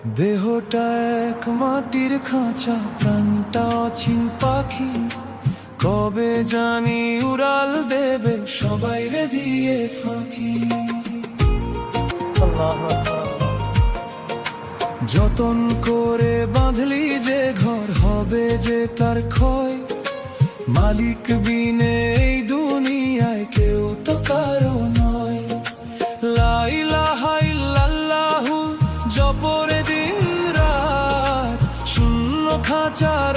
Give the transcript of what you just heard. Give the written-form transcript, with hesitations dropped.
দেহটা এক মাটির খাঁচা, প্রাণটা অচিন পাখি। কবে জানি উড়াল দেবে সবাই রে দিয়ে ফাঁকি। যতন করে বাঁধলি যে ঘর, হবে যে তার ক্ষয়। মালিক বিনে এই দুনিয়ায় কেউ তো কারো নয়। লা ইলাহা ইল্লাল্লাহু জপরে দিন রাত, শূন্য খাঁচার